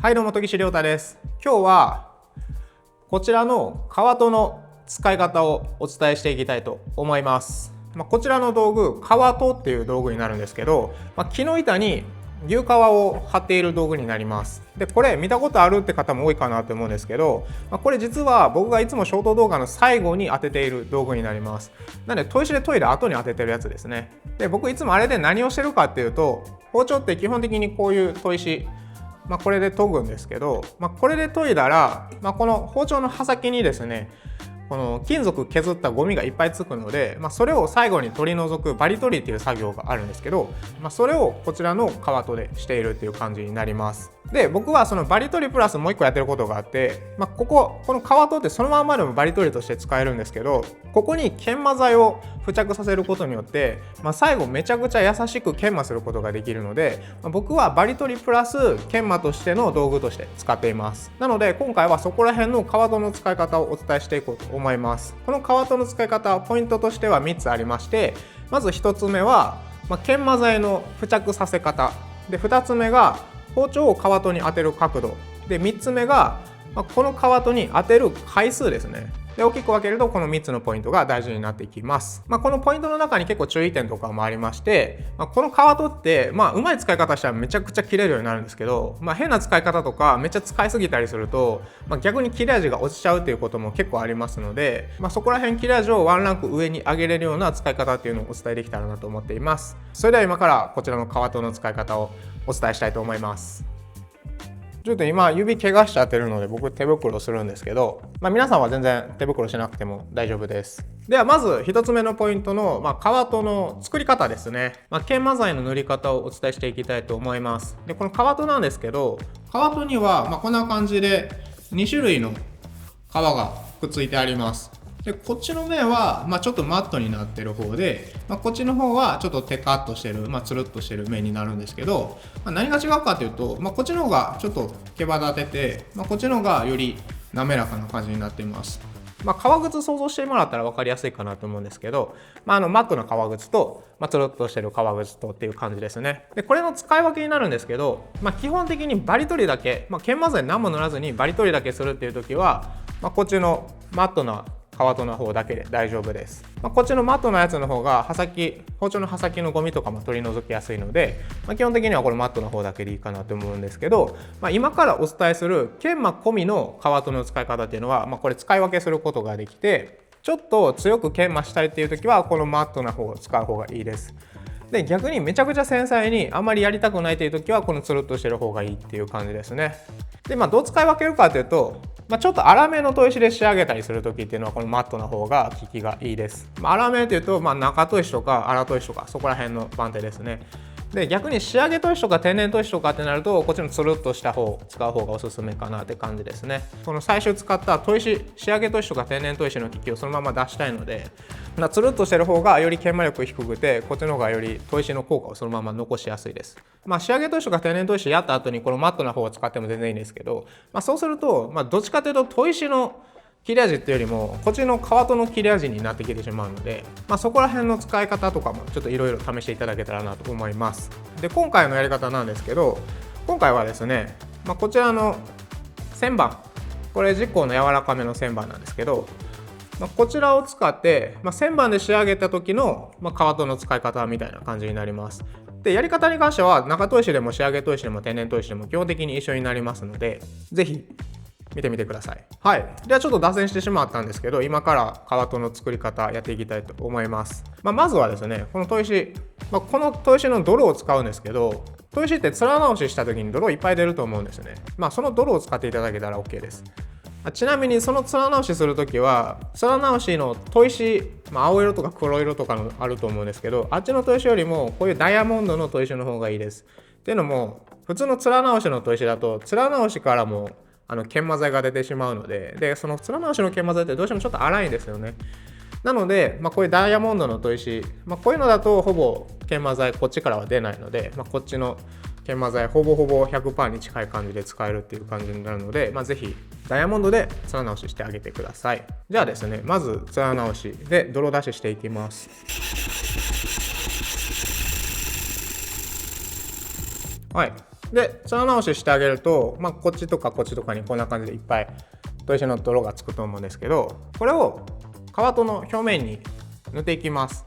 はいどうも、時志亮太です。今日はこちらの革砥の使い方をお伝えしていきたいと思います。こちらの道具、革砥っていう道具になるんですけど、木の板に牛革を貼っている道具になります。で、これ見たことあるって方も多いかなと思うんですけど、これ実は僕がいつもショート動画の最後に当てている道具になります。なので、砥石で研いだ後に当ててるやつですね。で、僕いつもあれで何をしてるかっていうと、包丁って基本的にこういう砥石、これで研ぐんですけど、これで研いだら、この包丁の刃先にですね、この金属削ったゴミがいっぱいつくので、それを最後に取り除くバリ取りっていう作業があるんですけど、それをこちらの革砥でしているっていう感じになります。で、僕はそのバリ取りプラスもう一個やってることがあって、この革砥ってそのままでもバリ取りとして使えるんですけど、ここに研磨剤を付着させることによって、最後めちゃくちゃ優しく研磨することができるので、僕はバリ取りプラス研磨としての道具として使っています。なので今回はそこら辺の革砥の使い方をお伝えしていこうと思います。この革砥の使い方、ポイントとしては3つありまして、まず1つ目は、研磨剤の付着させ方で、2つ目が包丁を革砥に当てる角度で、3つ目が、この革砥に当てる回数ですね。で、大きく分けるとこの3つのポイントが大事になっていきます。このポイントの中に結構注意点とかもありまして、この革砥ってうまい使い方したらめちゃくちゃ切れるようになるんですけど、変な使い方とかめっちゃ使いすぎたりすると、逆に切れ味が落ちちゃうっていうことも結構ありますので、そこら辺切れ味をワンランク上に上げれるような使い方っていうのをお伝えできたらなと思っています。それでは今からこちらの革砥の使い方をお伝えしたいと思います。ちょっと今指怪我しちゃってるので僕手袋するんですけど、皆さんは全然手袋しなくても大丈夫です。ではまず1つ目のポイントの、革砥の作り方ですね。研磨剤の塗り方をお伝えしていきたいと思います。で、この革砥なんですけど、革砥にはこんな感じで2種類の皮がくっついてあります。で、こっちの面は、ちょっとマットになってる方で、こっちの方はちょっとテカッとしてる、つるっとしてる面になるんですけど、何が違うかというと、こっちの方がちょっと毛羽立てて、こっちの方がより滑らかな感じになっています。革靴想像してもらったら分かりやすいかなと思うんですけど、マットな革靴と、つるっとしてる革靴とっていう感じですね。で、これの使い分けになるんですけど、基本的にバリ取りだけ、研磨剤何も塗らずにバリ取りだけするっていう時は、こっちのマットな革砥の方だけで大丈夫です。こっちのマットのやつの方が包丁の刃先のゴミとかも取り除きやすいので、基本的にはこれマットの方だけでいいかなと思うんですけど、今からお伝えする研磨込みの革砥の使い方っていうのは、これ使い分けすることができて、ちょっと強く研磨したいっていう時はこのマットな方を使う方がいいです。で、逆にめちゃくちゃ繊細にあんまりやりたくないという時はこのつるっとしてる方がいいっていう感じですね。で、どう使い分けるかというと、ちょっと粗めの砥石で仕上げたりする時っていうのはこのマットの方が効きがいいです。粗めというと、中砥石とか粗砥石とかそこら辺の番手ですね。で、逆に仕上げ砥石とか天然砥石とかってなるとこっちのつるっとした方を使う方がおすすめかなって感じですね。この最初使った砥石、仕上げ砥石とか天然砥石の効きをそのまま出したいので、つるっとしてる方がより研磨力低くて、こっちの方がより砥石の効果をそのまま残しやすいです。仕上げ砥石とか天然砥石やった後にこのマットな方を使っても全然いいんですけど、そうすると、どっちかというと砥石の切れ味っていうよりもこっちの革砥の切れ味になってきてしまうので、そこら辺の使い方とかもちょっといろいろ試していただけたらなと思います。で、今回のやり方なんですけど、今回はですね、こちらの旋盤、これ自光の柔らかめの旋盤なんですけど、こちらを使って、旋盤で仕上げた時の、革砥の使い方みたいな感じになります。で、やり方に関しては中砥石でも仕上げ砥石でも天然砥石でも基本的に一緒になりますので、ぜひ見てみてください。はい。ではちょっと脱線してしまったんですけど、今から革砥の作り方やっていきたいと思います。まずはですね、この砥石、この砥石の泥を使うんですけど、砥石って面直しした時に泥いっぱい出ると思うんですね。その泥を使っていただけたら OK です。ちなみにその面直しするときは、面直しの砥石、青色とか黒色とかのあると思うんですけど、あっちの砥石よりもこういうダイヤモンドの砥石の方がいいです。っていうのも、普通の面直しの砥石だと面直しからも研磨剤が出てしまうので、その面直しの研磨剤ってどうしてもちょっと粗いんですよね。なので、こういうダイヤモンドの砥石、こういうのだとほぼ研磨剤こっちからは出ないので、こっちの研磨剤ほぼほぼ 100% に近い感じで使えるっていう感じになるので、ぜひダイヤモンドで面直ししてあげてください。じゃあですね、まず面直しで泥出ししていきます。はい。で面直ししてあげると、こっちとかこっちとかにこんな感じでいっぱい砥石の泥がつくと思うんですけど、これをカワトの表面に塗っていきます。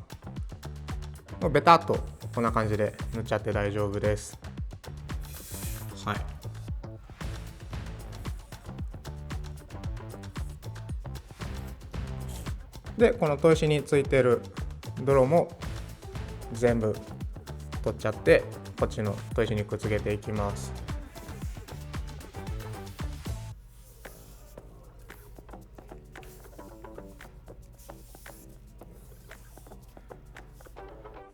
ベタっとこんな感じで塗っちゃって大丈夫です。はい。でこの砥石についてる泥も全部取っちゃって、こっちの砥石にくっつけていきます。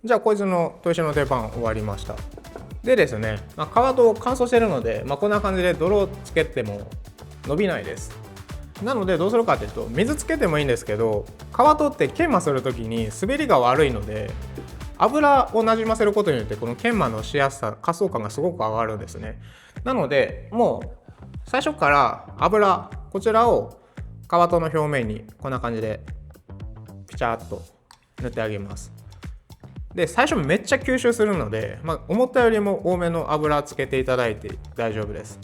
じゃあこいつの砥石の出番終わりました。でですね、皮と乾燥してるので、こんな感じで泥をつけても伸びないです。なのでどうするかっていうと、水つけてもいいんですけど、皮とって研磨する時に滑りが悪いので、油をなじませることによってこの研磨のしやすさ、滑走感がすごく上がるんですね。なのでもう最初から油、こちらを皮との表面にこんな感じでピチャッと塗ってあげます。で最初めっちゃ吸収するので、思ったよりも多めの油つけていただいて大丈夫です。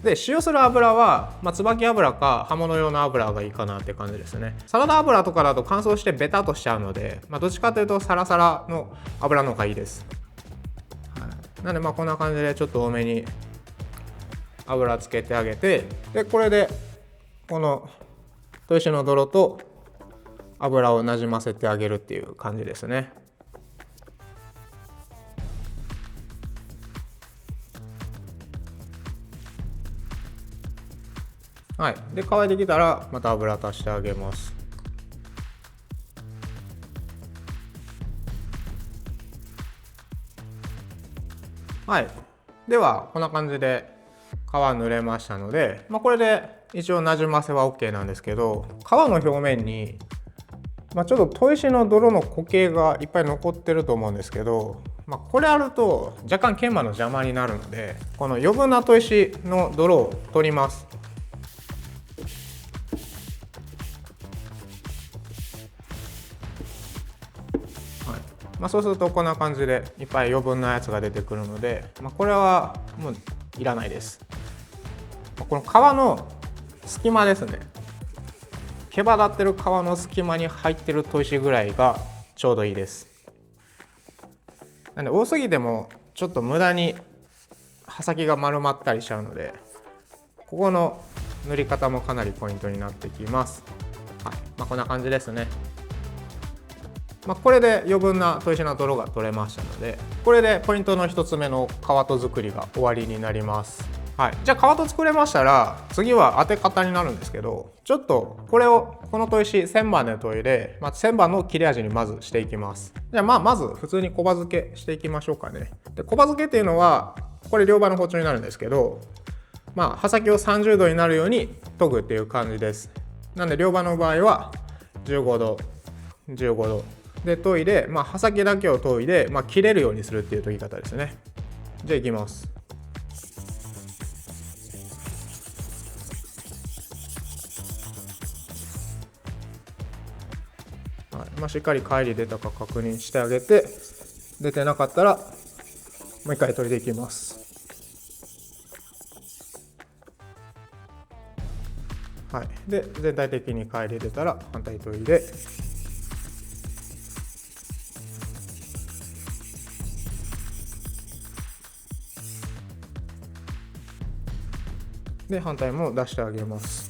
で使用する油は、椿油か刃物用の油がいいかなって感じですね。サラダ油とかだと乾燥してベタっとしちゃうので、どっちかというとサラサラの油の方がいいです。なのでこんな感じでちょっと多めに油つけてあげて、でこれでこの砥石の泥と油をなじませてあげるっていう感じですね。はい、で乾いてきたらまた油足してあげます。はい、ではこんな感じで皮濡れましたので、これで一応なじませは OK なんですけど、皮の表面に、ちょっと砥石の泥の固形がいっぱい残ってると思うんですけど、これあると若干研磨の邪魔になるので、この余分な砥石の泥を取ります。そうするとこんな感じでいっぱい余分なやつが出てくるので、これはもういらないです。この皮の隙間ですね、毛羽立ってる皮の隙間に入ってる砥石ぐらいがちょうどいいです。なんで多すぎてもちょっと無駄に刃先が丸まったりしちゃうので、ここの塗り方もかなりポイントになってきます。はい、こんな感じですね。これで余分な砥石の泥が取れましたので、これでポイントの1つ目の皮と作りが終わりになります。はい、じゃあ皮と作れましたら、次は当て方になるんですけど、ちょっとこの砥石1000番で研いで、1000番の切れ味にまずしていきます。じゃあまず普通に小刃付けしていきましょうかね。で小刃付けっていうのはこれ両刃の包丁になるんですけど、刃先を30度になるように研ぐっていう感じです。なんで両刃の場合は15度15度で研いで、刃先だけを研いで、切れるようにするっていう研ぎ方ですね。じゃあいきます。はい、しっかり乖離出たか確認してあげて、出てなかったらもう一回研いでいきます。はい、で全体的に乖離出たら反対研いで、で反対も出してあげます。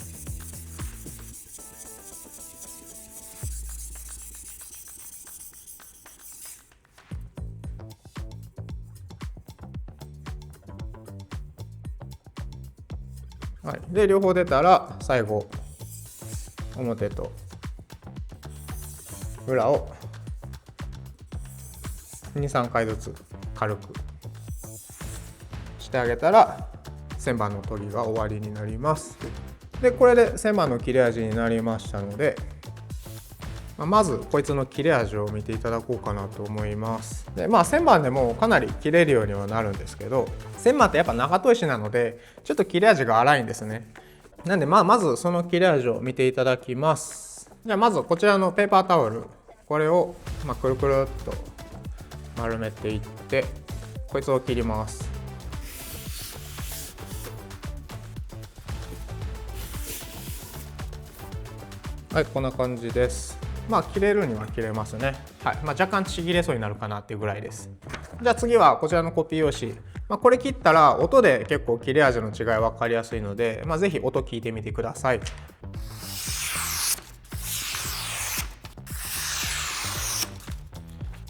はい、で両方出たら最後表と裏を 2,3 回ずつ軽くしてあげたら1000番の研ぎが終わりになります。でこれで1000番の切れ味になりましたので、まずこいつの切れ味を見ていただこうかなと思います。で1000番でもかなり切れるようにはなるんですけど、1000番ってやっぱ長砥石なのでちょっと切れ味が荒いんですね。なんでまずその切れ味を見ていただきます。じゃあまずこちらのペーパータオル、これをくるくるっと丸めていってこいつを切ります。はい、こんな感じです。まあ切れるには切れますね。はい、まあ、若干ちぎれそうになるかなっていうぐらいです。じゃあ次はこちらのコピー用紙。これ切ったら音で結構切れ味の違い分かりやすいので、ぜひ音聞いてみてください。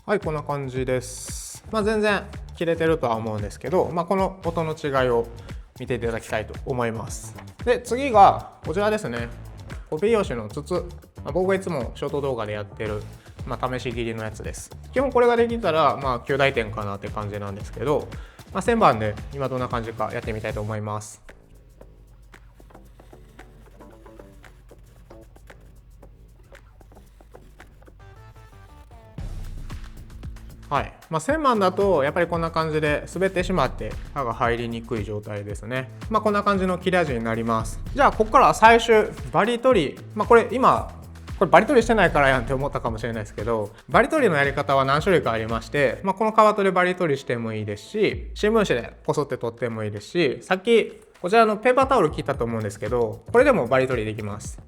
はい、こんな感じです。全然切れてるとは思うんですけど、この音の違いを見ていただきたいと思います。で、次がこちらですね。コピー用紙の筒。僕がいつもショート動画でやってる、試し切りのやつです。基本これができたら、9大点かなって感じなんですけど、1000番で今どんな感じかやってみたいと思います。はい、1000番だとやっぱりこんな感じで滑ってしまって刃が入りにくい状態ですね。こんな感じの切れ味になります。じゃあここから最終バリ取り、これバリ取りしてないからやんって思ったかもしれないですけど、バリ取りのやり方は何種類かありまして、この皮取りバリ取りしてもいいですし、新聞紙でこそって取ってもいいですし、さっきこちらのペーパータオル切ったと思うんですけど、これでもバリ取りできます。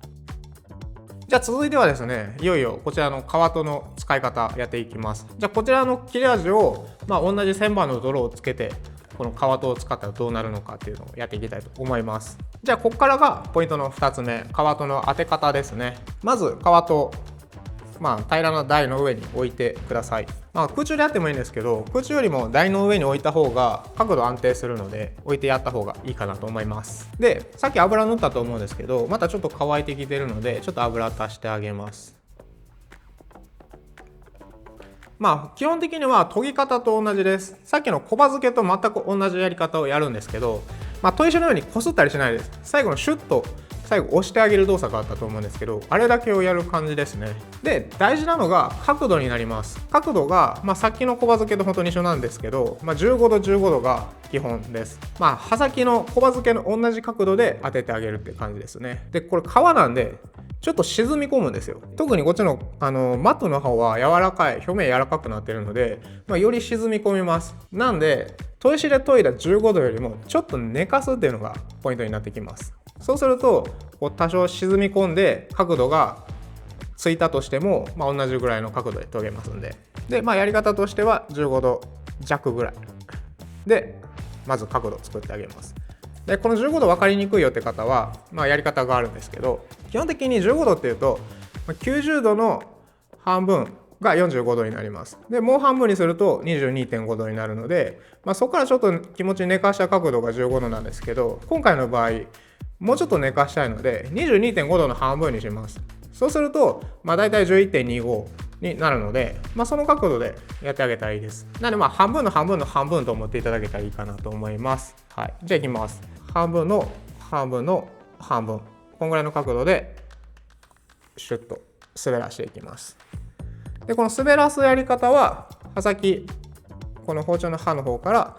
じゃあ続いてはですね、いよいよこちらの皮との使い方やっていきます。じゃあこちらの切れ味を、同じ1000番の泥をつけてこの皮とを使ったらどうなるのかっていうのをやっていきたいと思います。じゃあここからがポイントの2つ目、皮との当て方ですね。まず皮と平らな台の上に置いてください。空中でやってもいいんですけど、空中よりも台の上に置いた方が角度安定するので置いてやった方がいいかなと思います。で、さっき油塗ったと思うんですけど、またちょっと乾いてきてるのでちょっと油足してあげます。基本的には研ぎ方と同じです。さっきの小刃付けと全く同じやり方をやるんですけど、砥石のようにこすったりしないです。最後のシュッと最後押してあげる動作があったと思うんですけど、あれだけをやる感じですね。で、大事なのが角度になります。角度が、さっきの小刃付けと本当に一緒なんですけど、15度15度が基本です。刃先の小刃付けの同じ角度で当ててあげるって感じですね。で、これ皮なんでちょっと沈み込むんですよ。特にこっちの、マットの方は柔らかい、表面柔らかくなってるので、より沈み込みます。なんで砥石で研いだ15度よりもちょっと寝かすっていうのがポイントになってきます。そうすると多少沈み込んで角度がついたとしても、同じぐらいの角度で研げますんで。で、やり方としては15度弱ぐらいでまず角度を作ってあげます。で、この15度分かりにくいよって方は、やり方があるんですけど、基本的に15度っていうと90度の半分が45度になります。で、もう半分にすると 22.5 度になるので、そこからちょっと気持ち寝かした角度が15度なんですけど、今回の場合もうちょっと寝かしたいので 22.5 度の半分にします。そうするとだいたい 11.25 になるので、その角度でやってあげたらいいです。なので半分の半分の半分と思っていただけたらいいかなと思います。はい、じゃあいきます。半分の半分の半分、こんぐらいの角度でシュッと滑らしていきます。で、この滑らすやり方は刃先、この包丁の刃の方から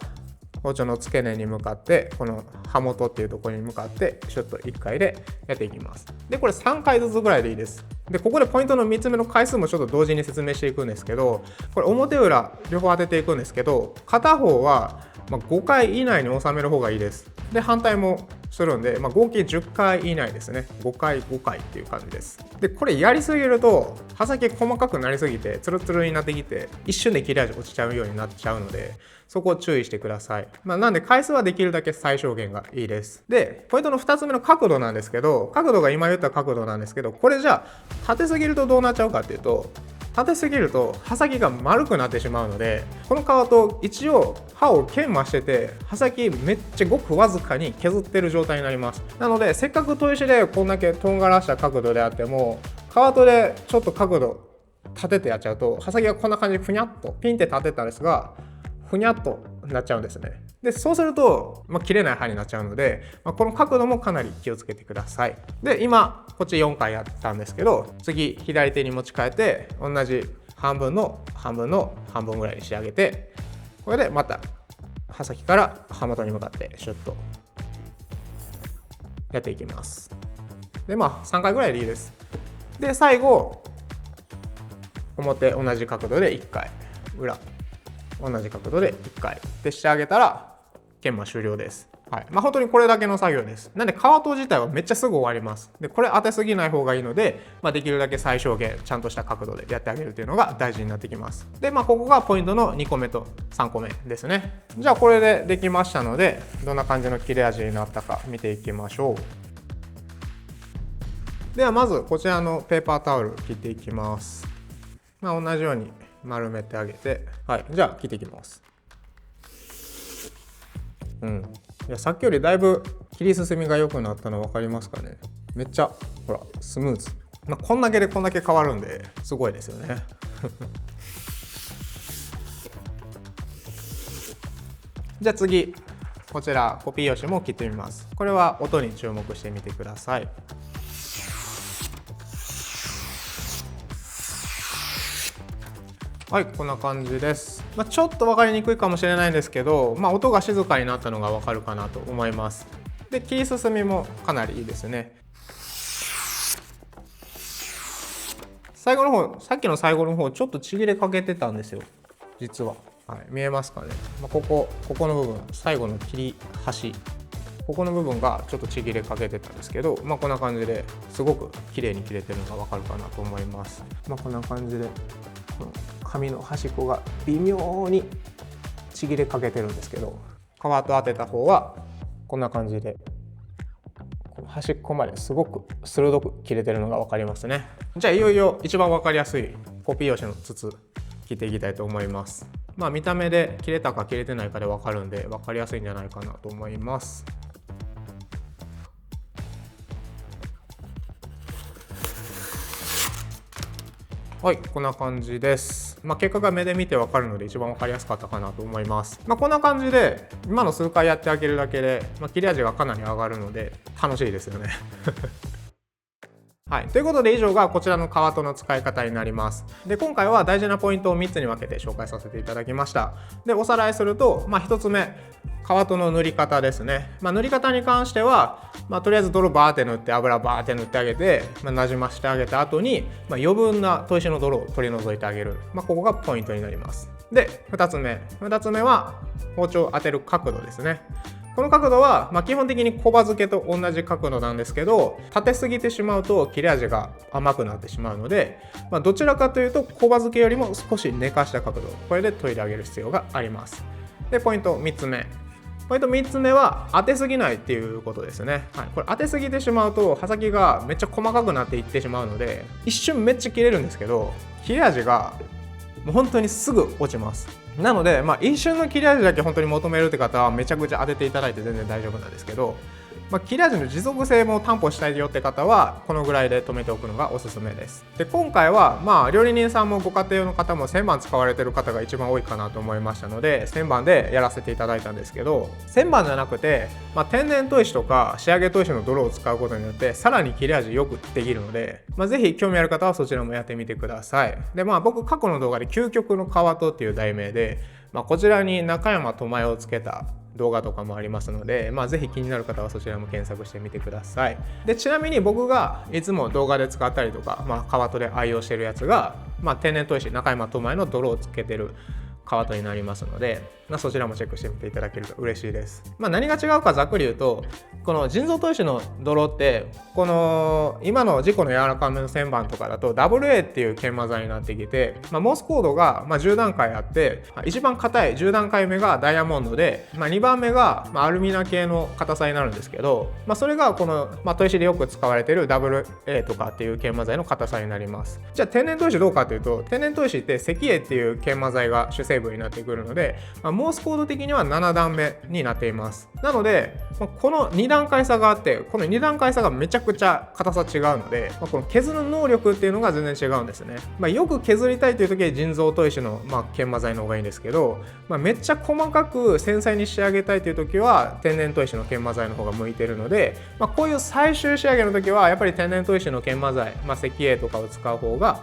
包丁の付け根に向かってこの刃元っていうところに向かってシュッと1回でやっていきます。で、これ3回ずつぐらいでいいです。で、ここでポイントの3つ目の回数もちょっと同時に説明していくんですけど、これ表裏両方当てていくんですけど、片方は5回以内に収める方がいいです。で、反対もするんで、合計10回以内ですね。5回5回っていう感じです。で、これやりすぎると刃先細かくなりすぎてツルツルになってきて一瞬で切れ味落ちちゃうようになっちゃうので、そこを注意してください。なんで回数はできるだけ最小限がいいです。で、ポイントの2つ目の角度なんですけど、角度が今言った角度なんですけど、これじゃあ立てすぎるとどうなっちゃうかっていうと、立てすぎると刃先が丸くなってしまうので、この皮と一応刃を研磨してて刃先めっちゃごくわずかに削ってる状態になります。なのでせっかく砥石でこんだけとんがらした角度であっても、皮とでちょっと角度立ててやっちゃうと刃先がこんな感じでふにゃっとピンって立てたんですが、ふにゃっとなっちゃうんですね。で、そうすると、切れない刃になっちゃうので、この角度もかなり気をつけてください。で、今こっち4回やったんですけど、次左手に持ち替えて同じ半分の半分の半分ぐらいに仕上げて、これでまた刃先から刃元に向かってシュッとやっていきます。で、3回ぐらいでいいです。で、最後表同じ角度で1回、裏同じ角度で1回でしてあげたら研磨終了です。はい。本当にこれだけの作業です。なんで皮と自体はめっちゃすぐ終わります。で、これ当てすぎない方がいいので、できるだけ最小限ちゃんとした角度でやってあげるっていうのが大事になってきます。で、ここがポイントの2個目と3個目ですね。じゃあこれでできましたので、どんな感じの切れ味になったか見ていきましょう。ではまずこちらのペーパータオル切っていきます。同じように丸めてあげて、はい、じゃあ切っていきます。いや、さっきよりだいぶ切り進みが良くなったの分かりますかね。めっちゃほらスムーズ。こんだけでこんだけ変わるんですごいですよね。じゃあ次、こちらコピー用紙も切ってみます。これは音に注目してみてください。はい、こんな感じです。ちょっと分かりにくいかもしれないんですけど、音が静かになったのが分かるかなと思います。で、切り進みもかなりいいですね。最後の方、さっきの最後の方、ちょっとちぎれかけてたんですよ、実は。はい、見えますかね。ここの部分、最後の切り端、ここの部分がちょっとちぎれかけてたんですけど、こんな感じですごく綺麗に切れてるのが分かるかなと思います。こんな感じでこの紙の端っこが微妙にちぎれかけてるんですけど、皮と当てた方はこんな感じでこの端っこまですごく鋭く切れてるのが分かりますね。じゃあいよいよ一番分かりやすいコピー用紙の筒切っていきたいと思います。見た目で切れたか切れてないかで分かるんで分かりやすいんじゃないかなと思います。はい、こんな感じです。結果が目で見て分かるので一番分かりやすかったかなと思います。こんな感じで今の数回やってあげるだけで、切れ味がかなり上がるので楽しいですよね。はい、ということで以上がこちらのカワトの使い方になります。で、今回は大事なポイントを3つに分けて紹介させていただきました。で、おさらいすると、1つ目、カワトの塗り方ですね。塗り方に関しては、とりあえず泥バーって塗って油バーって塗ってあげて、なじましてあげた後に、余分な砥石の泥を取り除いてあげる。ここがポイントになります。で、2つ目は包丁を当てる角度ですね。この角度は、基本的に小刃付けと同じ角度なんですけど、立てすぎてしまうと切れ味が甘くなってしまうので、どちらかというと小刃付けよりも少し寝かした角度、これで研いであげる必要があります。で、ポイント3つ目は当てすぎないっていうことですね。はい、これ当てすぎてしまうと刃先がめっちゃ細かくなっていってしまうので、一瞬めっちゃ切れるんですけど、切れ味がもう本当にすぐ落ちます。なので、一瞬の切れ味だけ本当に求めるって方はめちゃくちゃ当てていただいて全然大丈夫なんですけど、切れ味の持続性も担保したいよって方はこのぐらいで止めておくのがおすすめです。で、今回は料理人さんもご家庭の方も1000番使われてる方が一番多いかなと思いましたので1000番でやらせていただいたんですけど、1000番じゃなくて、天然砥石とか仕上げ砥石の泥を使うことによってさらに切れ味よくできるので、ぜひ興味ある方はそちらもやってみてください。で、僕過去の動画で究極のカワトっていう題名で、こちらに中山智恵をつけた動画とかもありますので、ぜひ気になる方はそちらも検索してみてください。で、ちなみに僕がいつも動画で使ったりとか、カワトで愛用してるやつが、天然砥石中山智恵の泥をつけてるカワトになりますので、そちらもチェックしてみていただけると嬉しいです。何が違うかざっくり言うと、この人造砥石の泥ってこの今の自己の柔らかめの旋盤とかだと AA っていう研磨材になってきて、モースコードが10段階あって、一番硬い10段階目がダイヤモンドで、2番目がアルミナ系の硬さになるんですけど、それがこの砥石でよく使われている AA とかっていう研磨材の硬さになります。じゃあ天然砥石どうかというと、天然砥石って石英っていう研磨材が主成分になってくるので、モースコード的には7段目になっています。なのでこの2段階差があって、この2段階差がめちゃくちゃ硬さ違うので、この削る能力っていうのが全然違うんですね。よく削りたいという時は人造砥石の研磨材の方がいいんですけど、めっちゃ細かく繊細に仕上げたいという時は天然砥石の研磨材の方が向いてるので、こういう最終仕上げの時はやっぱり天然砥石の研磨材、石英とかを使う方が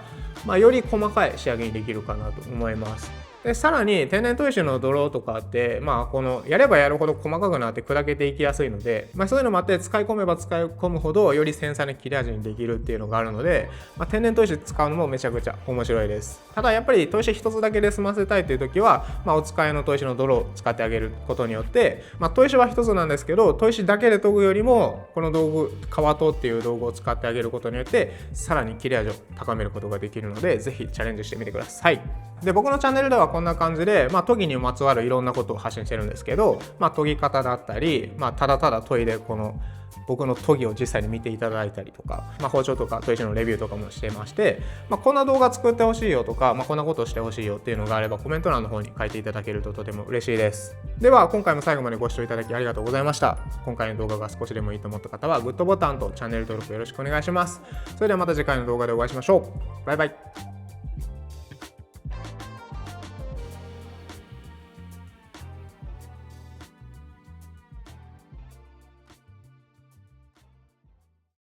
より細かい仕上げにできるかなと思います。でさらに天然砥石の泥とかって、このやればやるほど細かくなって砕けていきやすいので、そういうのもあって使い込めば使い込むほどより繊細な切れ味にできるっていうのがあるので、天然砥石使うのもめちゃくちゃ面白いです。ただやっぱり砥石一つだけで済ませたいという時は、お使いの砥石の泥を使ってあげることによって、砥石は一つなんですけど、砥石だけで研ぐよりもこの道具革砥っていう道具を使ってあげることによってさらに切れ味を高めることができるので、ぜひチャレンジしてみてください。で僕のチャンネルではこんな感じで、研ぎにまつわるいろんなことを発信してるんですけど、研ぎ方だったり、ただただ研いでこの僕の研ぎを実際に見ていただいたりとか、包丁とか砥石のレビューとかもしてまして、こんな動画作ってほしいよとか、こんなことしてほしいよっていうのがあればコメント欄の方に書いていただけるととても嬉しいです。では今回も最後までご視聴いただきありがとうございました。今回の動画が少しでもいいと思った方はグッドボタンとチャンネル登録よろしくお願いします。それではまた次回の動画でお会いしましょう。バイバイ。